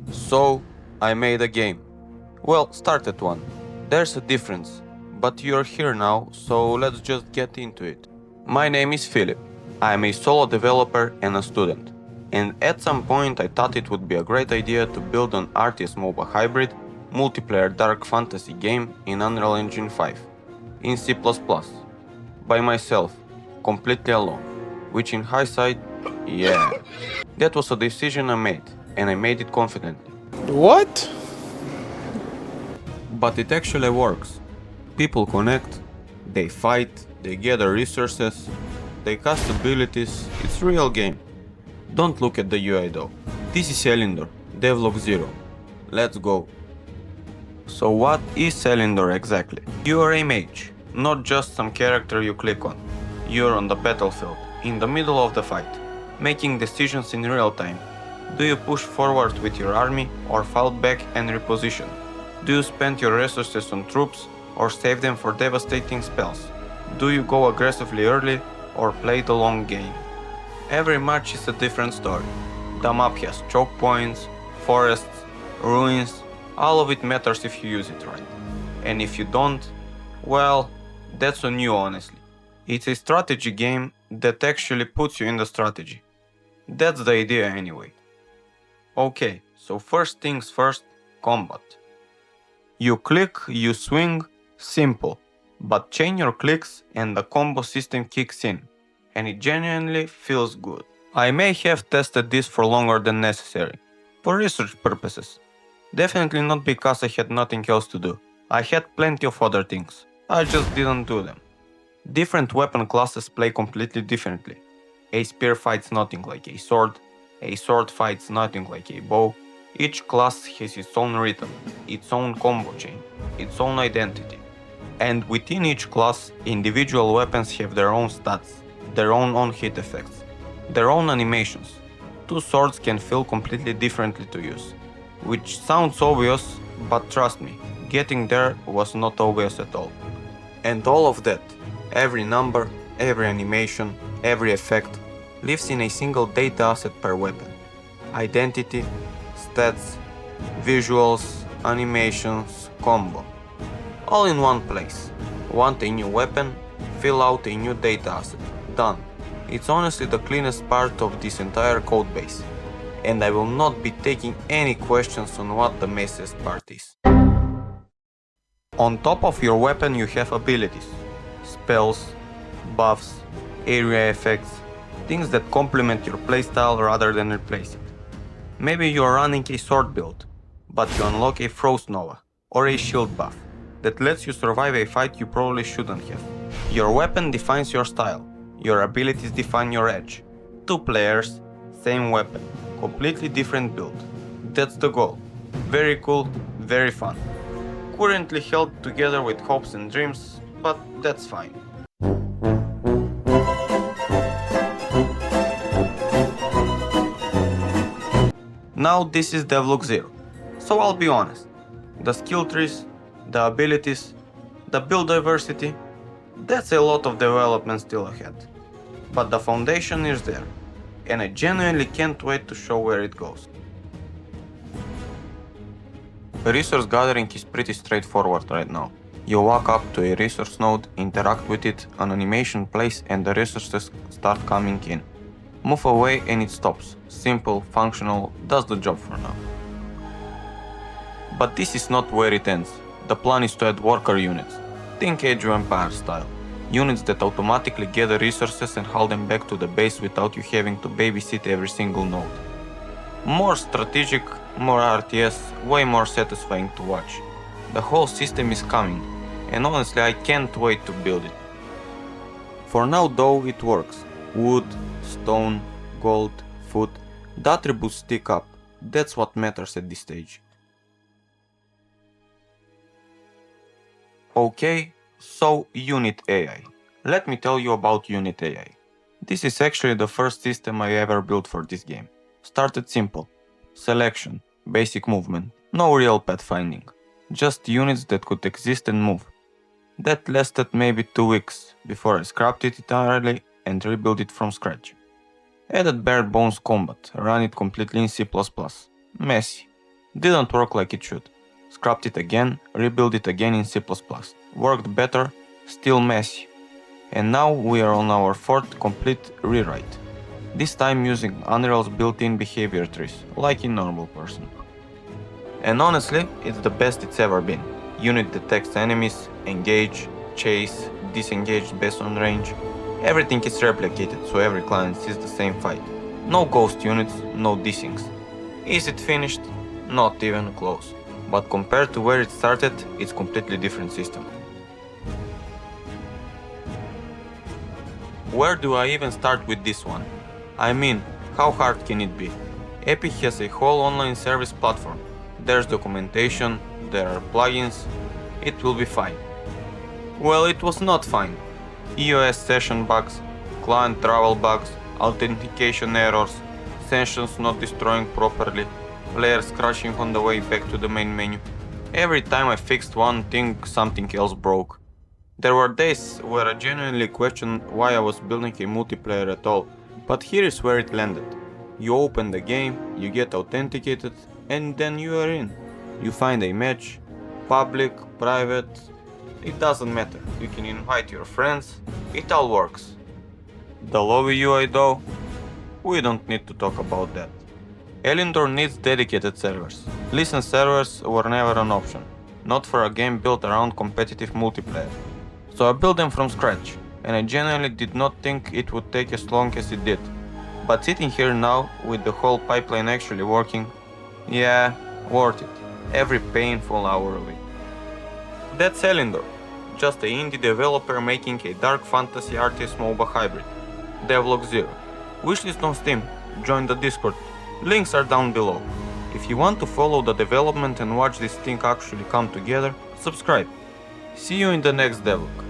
So, I made a game. Well, started one. There's a difference, but you're here now, so let's just get into it. My name is Philip. I'm a solo developer and a student. And at some point I thought it would be a great idea to build an RTS MOBA hybrid, multiplayer dark fantasy game in Unreal Engine 5, in C++, by myself, completely alone, which in hindsight, yeah, that was a decision I made, and I made it confidently. What? But it actually works. People connect, they fight, they gather resources, they cast abilities, it's real game. Don't look at the UI though. This is Elyndorh, Devlog 0. Let's go. So what is Elyndorh exactly? You are a mage, not just some character you click on. You're on the battlefield, in the middle of the fight, making decisions in real time. Do you push forward with your army or fall back and reposition? Do you spend your resources on troops or save them for devastating spells? Do you go aggressively early or play the long game? Every match is a different story. The map has choke points, forests, ruins, all of it matters if you use it right. And if you don't, well, that's on you honestly. It's a strategy game that actually puts you in the strategy. That's the idea anyway. Okay, so first things first, combat. You click, you swing, simple. But chain your clicks and the combo system kicks in, and it genuinely feels good. I may have tested this for longer than necessary, for research purposes. Definitely not because I had nothing else to do. I had plenty of other things, I just didn't do them. Different weapon classes play completely differently. A spear fights nothing like a sword fights nothing like a bow. Each class has its own rhythm, its own combo chain, its own identity. And within each class, individual weapons have their own stats, their own on-hit effects, their own animations. Two swords can feel completely differently to use, which sounds obvious, but trust me, getting there was not obvious at all. And all of that, every number, every animation, every effect, lives in a single data asset per weapon. Identity, stats, visuals, animations, combo. All in one place. Want a new weapon? Fill out a new data asset. Done. It's honestly the cleanest part of this entire codebase. And I will not be taking any questions on what the messiest part is. On top of your weapon you have abilities, spells, buffs, area effects, things that complement your playstyle rather than replace it. Maybe you are running a sword build, but you unlock a Frost Nova or a shield buff that lets you survive a fight you probably shouldn't have. Your weapon defines your style, your abilities define your edge. Two players, same weapon, completely different build. That's the goal. Very cool, very fun. Currently held together with hopes and dreams, but that's fine. Now this is Devlog 0, so I'll be honest. The skill trees, the abilities, the build diversity, that's a lot of development still ahead. But the foundation is there, and I genuinely can't wait to show where it goes. Resource gathering is pretty straightforward right now. You walk up to a resource node, interact with it, an animation plays and the resources start coming in. Move away and it stops. Simple, functional, does the job for now. But this is not where it ends. The plan is to add worker units. Think Age of Empires style. Units that automatically gather resources and haul them back to the base without you having to babysit every single node. More strategic, more RTS, way more satisfying to watch. The whole system is coming, and honestly I can't wait to build it. For now though it works. Wood, stone, gold, food, the attributes stick up. That's what matters at this stage. Okay, so Unit AI. Let me tell you about Unit AI. This is actually the first system I ever built for this game. Started simple. Selection, basic movement, no real pathfinding. Just units that could exist and move. That lasted maybe 2 weeks before I scrapped it entirely and rebuilt it from scratch. Added bare bones combat, ran it completely in C++. Messy. Didn't work like it should. Scrapped it again, rebuilt it again in C++. Worked better, still messy. And now we are on our fourth complete rewrite. This time using Unreal's built-in behavior trees, like in normal person. And honestly, it's the best it's ever been. Unit detects enemies, engage, chase, disengage based on range. Everything is replicated, so every client sees the same fight. No ghost units, no desyncs. Is it finished? Not even close. But compared to where it started, it's completely different system. Where do I even start with this one? I mean, how hard can it be? Epic has a whole online service platform. There's documentation, there are plugins, it will be fine. Well, it was not fine. EOS session bugs, client travel bugs, authentication errors, sessions not destroying properly, players crashing on the way back to the main menu. Every time I fixed one thing, something else broke. There were days where I genuinely questioned why I was building a multiplayer at all, but here is where it landed. You open the game, you get authenticated, and then you are in. You find a match, public, private, it doesn't matter. You can invite your friends, it all works. The lobby UI though? We don't need to talk about that. Elyndorh needs dedicated servers. Licensed servers were never an option, not for a game built around competitive multiplayer. So I built them from scratch, and I genuinely did not think it would take as long as it did. But sitting here now, with the whole pipeline actually working, yeah, worth it. Every painful hour of it. That's Elyndorh, just an indie developer making a dark fantasy RTS MOBA hybrid. Devlog 0. Wishlist on Steam, join the Discord, links are down below. If you want to follow the development and watch this thing actually come together, subscribe. See you in the next devlog.